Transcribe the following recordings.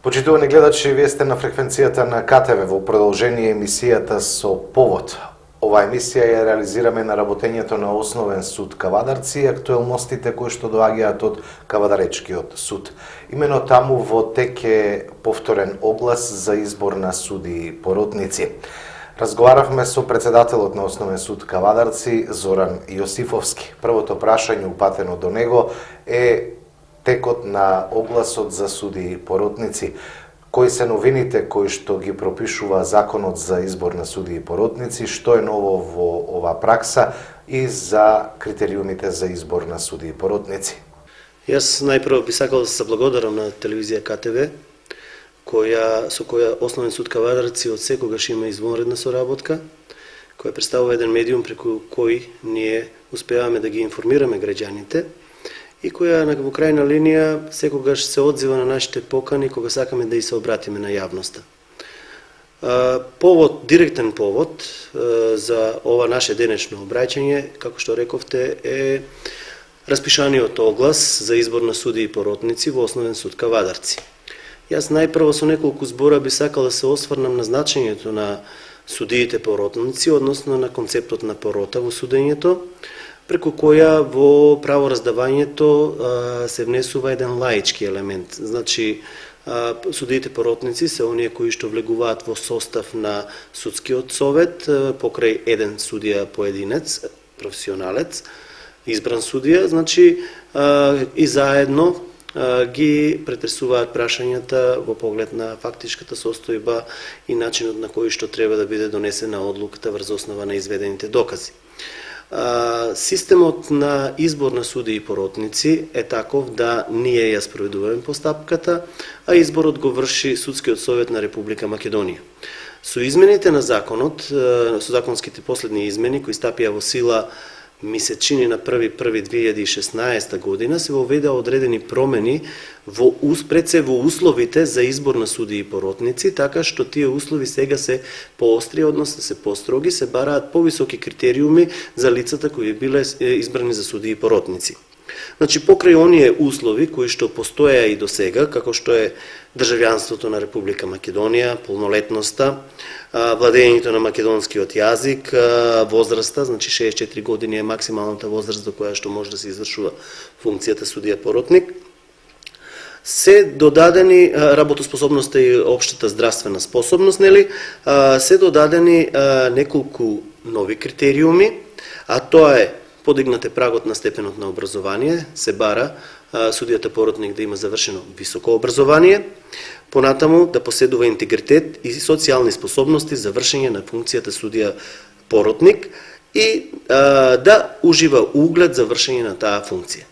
Почитувани гледачи, вие сте на фреквенцијата на КТВ во продолжение емисијата со повод. Оваа емисија ја реализираме на работењето на Основен суд Кавадарци и актуелностите кои што доаѓаат од Кавадаречкиот суд. Имено таму во тек е повторен оглас за избор на судии поротници. Разговаравме со председателот на Основен суд Кавадарци Зоран Јосифовски. Првото прашање упатено до него е текот на огласот за судии поротници. Кои се новините кои што ги пропишува законот за избор на судии поротници, што е ново во ова пракса и за критериумите за избор на судии поротници? Јас најпрво би сакал да се благодарам на телевизија КТВ, со која Основен суд Кавадарци од секогаш има извонредна соработка, која представува еден медиум преку кој ние успеваме да ги информираме граѓаните и која во крајна линија секогаш се одзива на нашите покани кога сакаме да и се обратиме на јавноста. Директен повод за ова наше денешно обраќање, како што рековте, е распишаниот оглас за избор на судии поротници во Основен суд Кавадарци. Јас најпрво со неколку збора би сакал да се осврнам на значењето на судиите поротници, односно на концептот на порота во судењето, преку која во правораздавањето се внесува еден лаички елемент. Значи, судиите поротници се оние кои што влегуваат во состав на судскиот совет покрај еден судија поединец, професионалец, избран судија, значи и заедно ги претресуваат прашањата во поглед на фактичката состојба и начинот на кој што треба да биде донесена одлуката врз основа на изведените докази. Системот на избор на судии поротници е таков да ние ја спроведуваме постапката, а изборот го врши Судскиот совет на Република Македонија. Со измените на законот, со законските последни измени кои стапија во сила месечини на 1.1.2016 година, се воведа одредени промени пред се во условите за избор на судии поротници, така што тие услови сега се поостри, односно се построги, се бараат повисоки критериуми за лицата кои биле избрани за судии поротници. Значи, покрај оние услови кои што постоја и до сега, како што е државјанството на Република Македонија, полнолетноста, владењето на македонскиот јазик, возраста, значи 64 години е максималната возраст до која што може да се извршува функцијата судија поротник, се додадени работоспособноста и општата здравствена способност, се додадени неколку нови критериуми, а тоа е подигнат е прагот на степенот на образование, се бара судијата поротник да има завршено високо образование, понатаму да поседува интегритет и социјални способности за вршење на функцијата судија поротник и да ужива углед за вршење на таа функција.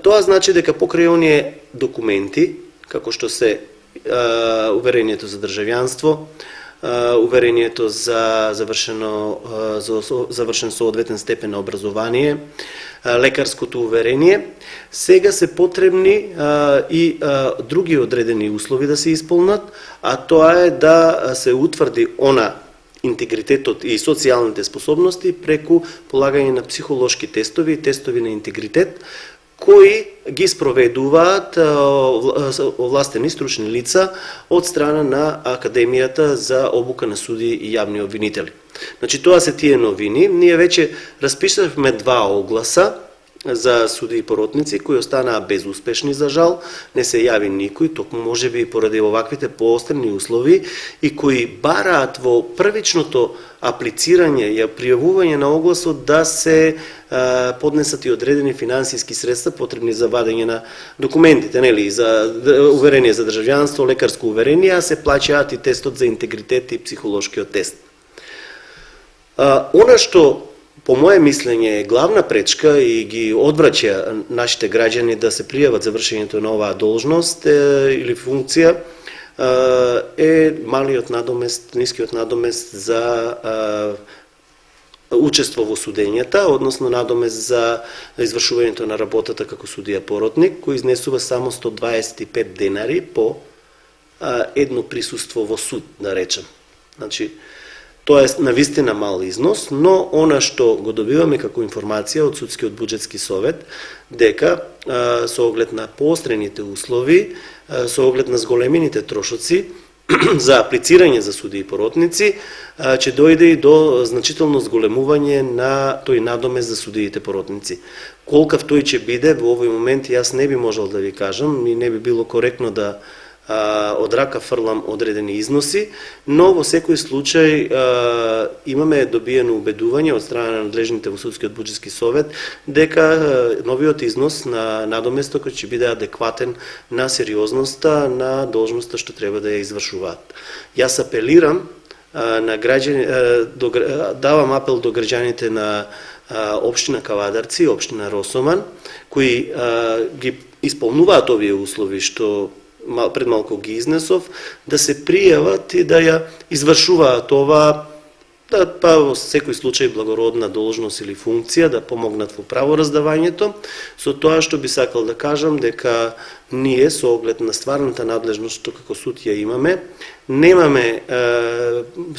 Тоа значи дека покрај оние документи, како што се уверението за државјанство, уверението за завршен соодветен степен на образование, лекарското уверение, сега се потребни и други одредени услови да се исполнат, а тоа е да се утврди интегритетот и социјалните способности преку полагање на психолошки тестови и тестови на интегритет, кои ги спроведуваат овластени стручни лица од страна на Академијата за обука на судии и јавни обвинители. Значи, тоа се тие новини. Ние веќе распишавме 2 огласа за судии поротници, кои останаа безуспешни за жал, не се јави никој, токму можеби поради оваквите поострени услови и кои бараат во првичното аплицирање и пријавување на огласот да се поднесат и одредени финансиски средства потребни за вадење на документите, за уверение за државјанство, лекарско уверение, а се плаќаат и тестот за интегритет и психолошкиот тест. Она што по мое мислење е главна пречка и ги одвраќа нашите граѓани да се пријават за вршењето на оваа должност или функција е малиот надомест, нискиот надомест за учество во судењата, односно надомест за извршувањето на работата како судија поротник, кој изнесува само 125 денари по едно присуство во суд, да речем. Значи, тоа е навистина мал износ, но она што го добиваме како информација од Судскиот буџетски совет, дека со оглед на поострените услови, со оглед на зголемените трошоци за аплицирање за судии и поротници, ќе дојде и до значително зголемување на тој надомест за судиите поротници. Колкав тој ќе биде, во овој момент јас не би можел да ви кажам и не би било коректно да од рака фрлам одредени износи, но во секој случај имаме добиено убедување од страна на надлежните во Судскиот буџетски совет дека новиот износ на надоместокот ќе биде адекватен на сериозноста на должноста што треба да ја извршуваат. Јас апелирам на граѓани, давам апел до граѓаните на општина Кавадарци, општина Росоман, кои ги исполнуваат овие услови што пред малку ги изнесов, да се пријават и да ја извршуваат ова, па во секој случај благородна должност или функција, да помогнат во правораздавањето, со тоа што би сакал да кажам дека ние со оглед на стварната надлежност што како суд ја имаме, немаме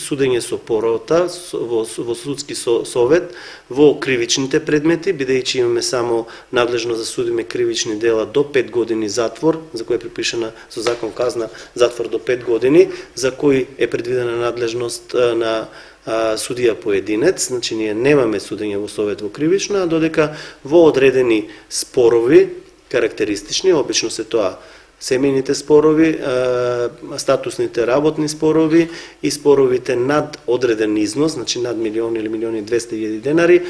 судење со порота во судски совет во кривичните предмети, бидејќи имаме само надлежност да судиме кривични дела до 5 години затвор, за кој е припишана со закон казна затвор до 5 години, за кој е предвидена надлежност на судија поединец, значи ние немаме судење во совет во кривична, а додека во одредени спорови карактеристични, обично се тоа семејните спорови, статусните работни спорови и споровите над одреден износ, значи над 1.000.000 или 1.200.000 денари,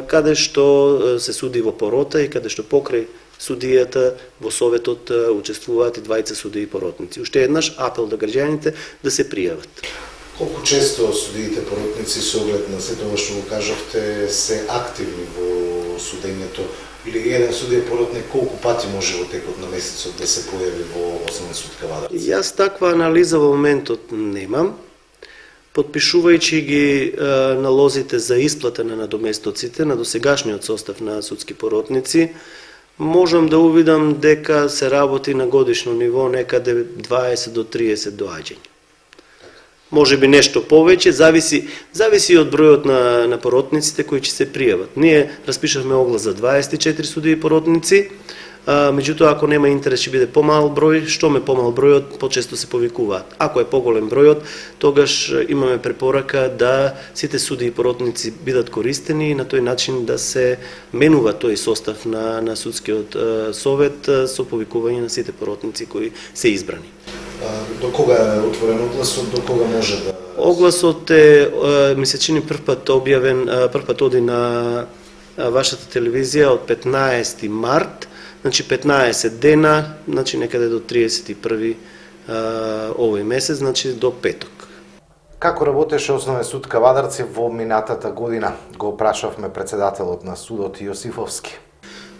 каде што се суди во порота и каде што покрај судијата во советот учествуваат и двајца судии и поротници. Уште еднаш апел до граѓаните да се пријават. Колку често судиите поротници со оглед на сето ова што го кажавте се активни во судењето? Или еден судија поротник колку пати може во текот на месецот да се појави во Основен суд Кавадарци? Јас таква анализа во моментот немам. Подпишувајќи ги налозите за исплата на надоместоците на досегашниот состав на судски поротници, можам да увидам дека се работи на годишно ниво некаде 20 до 30 доаѓања. Може би нешто повеќе, зависи од бројот на поротниците кои ќе се пријават. Ние распишавме оглас за 24 судии поротници, меѓутоа ако нема интерес ќе биде помал број, што ме помал бројот, почесто се повикуваат. Ако е поголем бројот, тогаш имаме препорака да сите судии поротници бидат користени и на тој начин да се менува тој состав на судскиот совет со повикување на сите поротници кои се избрани. До кога е отворен огласот, до кога може да... Огласот ми се чини првпат објавен, првпат оди на вашата телевизија од 15 март, значи 15 дена, значи некаде до 31 овој месец, значи до петок. Како работеше Основен суд Кавадарци во минатата година? Го прашавме председателот на судот Јосифовски.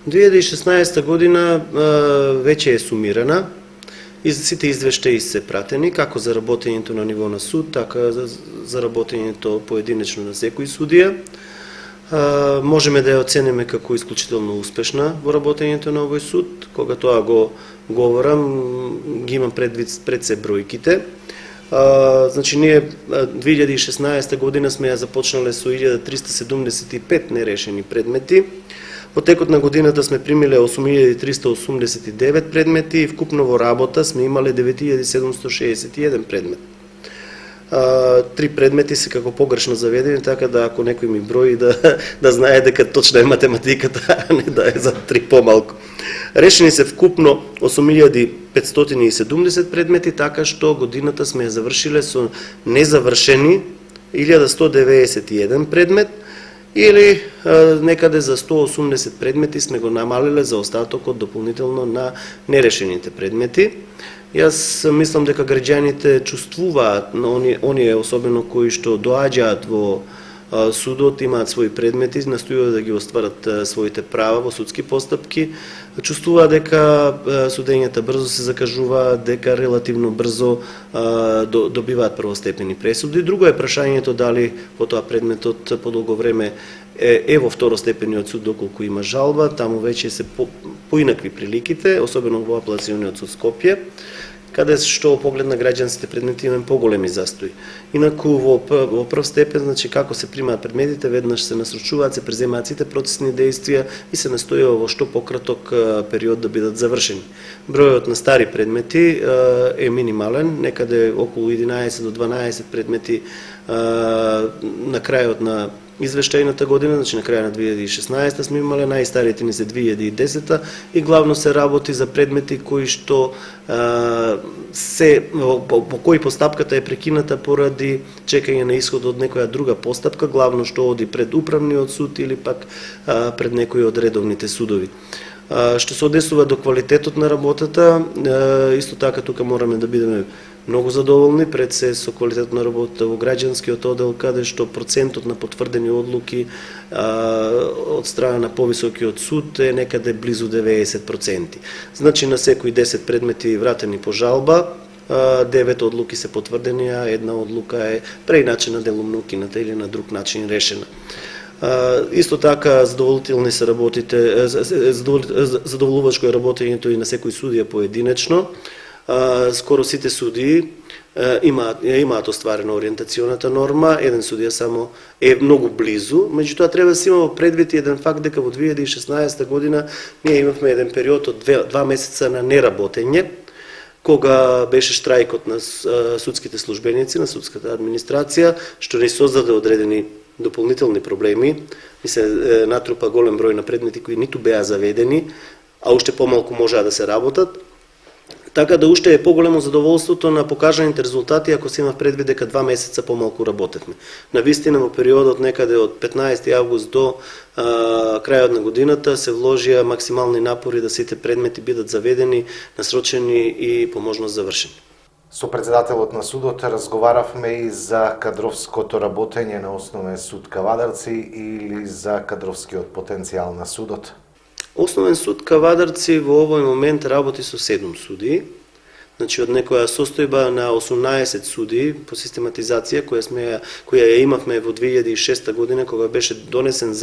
2016 година веќе е сумирана. Сите извештаи се пратени, како за работењето на ниво на суд, така за работењето поединечно на секој судија. Можеме да ја оцениме како исклучително успешна во работењето на овој суд. Кога тоа го говорам, ги имам пред се бројките. Значи, ние 2016 година сме ја започнале со 1375 нерешени предмети. Во текот на годината сме примиле 8389 предмети и вкупно во работа сме имале 9761 предмет. 3 предмети се како погрешно заведени, така да ако некој ми брои да знае дека точна е математиката, а не да е за 3 помалку. Решени се вкупно 8570 предмети, така што годината сме ја завршиле со незавршени 1191 предмет, или некаде за 180 предмети сме го намалиле за остатокот дополнително на нерешените предмети. Јас мислам дека граѓаните чувствуваат, оние особено кои што доаѓаат во судот, имаат своји предмети, настојуваат да ги остварат своите права во судски постапки, чувствуваат дека судењата брзо се закажуваат, дека релативно брзо добиваат првостепени пресуди. Друго е прашањето дали потоа предметот подолго време е во второстепениот суд доколку има жалба, таму веќе се поинакви приликите, особено во апелациониот суд Скопје, каде што поглед на граѓанските предмети имаме поголеми застои. Инаку во прв степен, значи како се примаат предметите, веднаш се насрочуваат, се преземаат сите процесни действија и се настојува во што пократок период да бидат завршени. Бројот на стари предмети е минимален, некаде околу 11 до 12 предмети на крајот на извештајната година, значи на крај на 2016 сме имале, најстариите ни се 2010 и главно се работи за предмети кои што по кои постапката е прекината поради чекање на исход од некоја друга постапка, главно што оди пред управниот суд или пак пред некои од редовните судови. Што се однесува до квалитетот на работата, исто така тука мораме да бидеме многу задоволни пред се со квалитетот на работата во граѓанскиот оддел, каде што процентот на потврдени одлуки од страна на повисокиот суд е некаде близу 90%. Значи на секои 10 предмети вратени по жалба, 9 одлуки се потврдени, а една одлука е преиначена делумно укината или на друг начин решена. Исто така задоволителни се работите, задоволувачко е работењето и на секој судија поединечно. Скоро сите судии имаат остварена ориентационата норма, еден судија само е многу близу, меѓутоа треба да се има во предвид еден факт дека во 2016 година ние имавме еден период од 2 месеца на неработење, кога беше штрајкот на судските службеници, на судската администрација, што не создаде одредени дополнителни проблеми и се натрупа голем број на предмети кои ниту беа заведени, а уште помалку можеа да се работат. Така да уште е поголемо задоволството на покажаните резултати ако се има предвид дека 2 месеца помалку работевме. Навистина во периодот некаде од 15 август до крајот на годината се вложија максимални напори да сите предмети бидат заведени, насрочени и по можност завршени. Со председателот на судот разговаравме и за кадровското работење на Основен суд Кавадарци или за кадровскиот потенцијал на судот. Основен суд Кавадарци во овој момент работи со 7 судии, значи од некоја состојба на 18 судии по систематизација која ја имавме во 2006 година кога беше донесен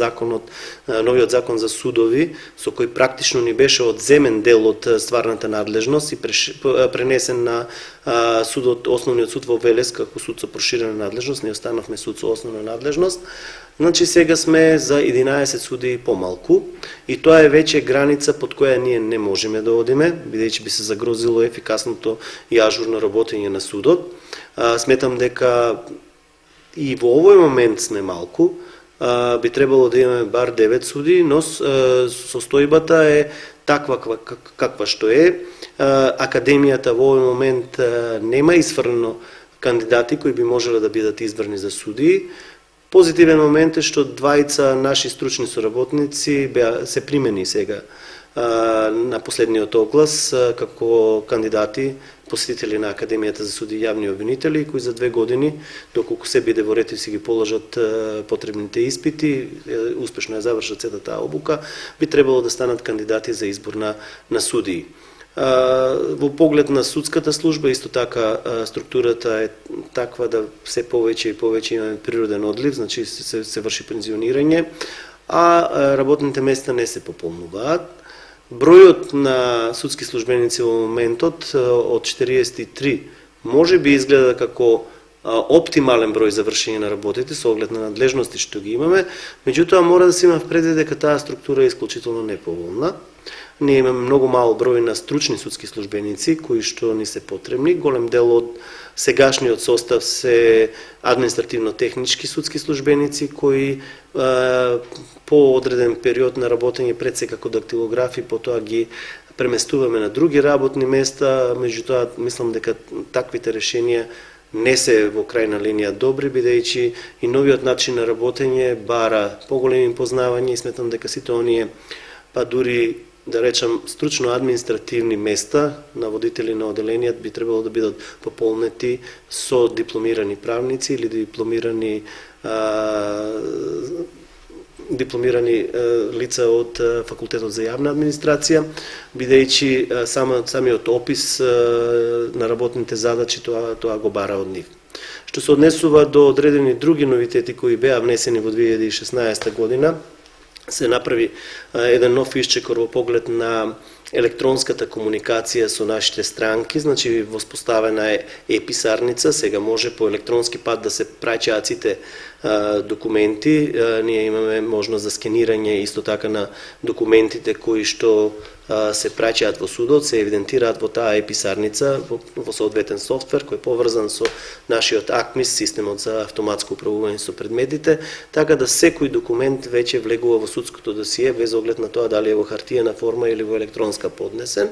новиот закон за судови, со кој практично ни беше одземен дел од стварната надлежност и пренесен на основниот суд во Велес како суд со проширена надлежност, не останавме суд со основна надлежност. Значи сега сме за 11 судии помалку и тоа е веќе граница под која ние не можеме да одиме, бидејќи би се загрозило ефикасното и ажурно работење на судот. Сметам дека и во овој момент сме малку, би требало да имаме бар 9 судии, но состојбата е таква каква што е. Академијата во овој момент нема изфрлено кандидати кои би можеле да бидат избрани за судии. Позитивен момент е што двајца наши стручни соработници се примени сега на последниот оглас како кандидати, посетители на Академијата за суди и јавни обвинители, кои за 2 години, доколку се биде во ред и си ги положат потребните испити, успешно ја завршат сета таа обука, би требало да станат кандидати за избор на судии. Во поглед на судската служба, исто така структурата е таква да се повеќе и повеќе имаме природен одлив, значи се врши пензионирање, а работните места не се пополнуваат. Бројот на судски службеници во моментот од 43 може би изгледа како оптимален број за вршење на работите со оглед на надлежности што ги имаме, меѓутоа мора да се има предвид дека таа структура е исклучително неповолна. Ние имаме многу мал број на стручни судски службеници кои што ни се потребни. Голем дел од сегашниот состав се административно-технички судски службеници кои по одреден период на работење пред се како дактилографи, потоа ги преместуваме на други работни места, меѓутоа мислам дека таквите решенија не се во крајна линија добри, бидејќи и новиот начин на работење бара поголеми познавања и сметам дека сите оние, па дури да речам стручно административни места на водители на оделенијат би требало да бидат пополнети со дипломирани правници или дипломирани дипломирани лица од факултетот за јавна администрација, бидејќи самиот опис на работните задачи тоа го бара од нив. Што се однесува до одредени други новитети кои беа внесени во 2016 година, се направи еден нов исчекор во поглед на електронската комуникација со нашите странки, значи воспоставена е е-писарница, сега може по електронски пат да се праќаат сите документи. Ние имаме можност за скенирање исто така на документите кои што се праќаат во судот, се евидентираат во таа е-писарница во соодветен софтвер кој е поврзан со нашиот АКМИС, системот за автоматско управување со предметите, така да секој документ веќе влегува во судското досие без оглед на тоа дали е во хартиена форма или во електронска поднесен.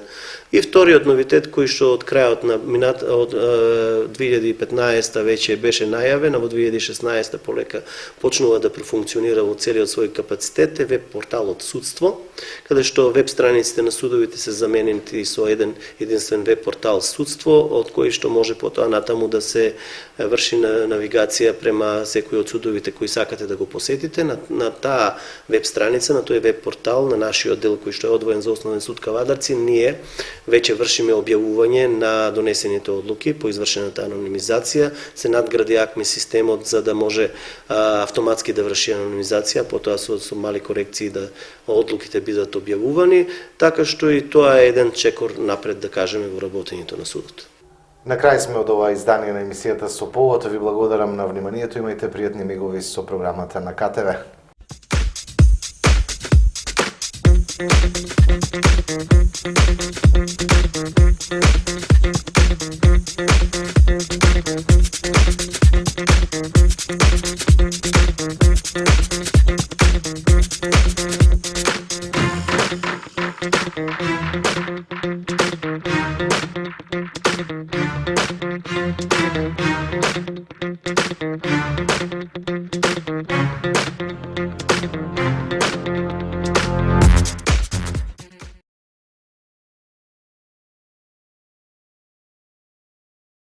И вториот новитет кој што од крајот на 2015 веќе беше најавен, а во 2016 полека почнува да профункционира во целиот свој капацитет, е веб порталот Судство, каде што веб страниците на судовите се заменети со единствен веб портал Судство, од кој што може потоа натаму да се врши навигација према секој од судовите кои сакате да го посетите. На таа веб страница, на тој веб портал, на нашиот дел кој што е одвоен за Основен суд Кавадарци, ние веќе вршиме објавување на донесените одлуки по извршената анонимизација, се надгради АКМИ системот за да може автоматски да врши анонимизација, потоа со мали корекции да одлуките бидат објавувани, така што и тоа е еден чекор напред, да кажеме, во работењето на судот. На крај сме од ова издание на емисијата Со повод. Ви благодарам на вниманието. Имајте пријатни мигови со програмата на КТВ.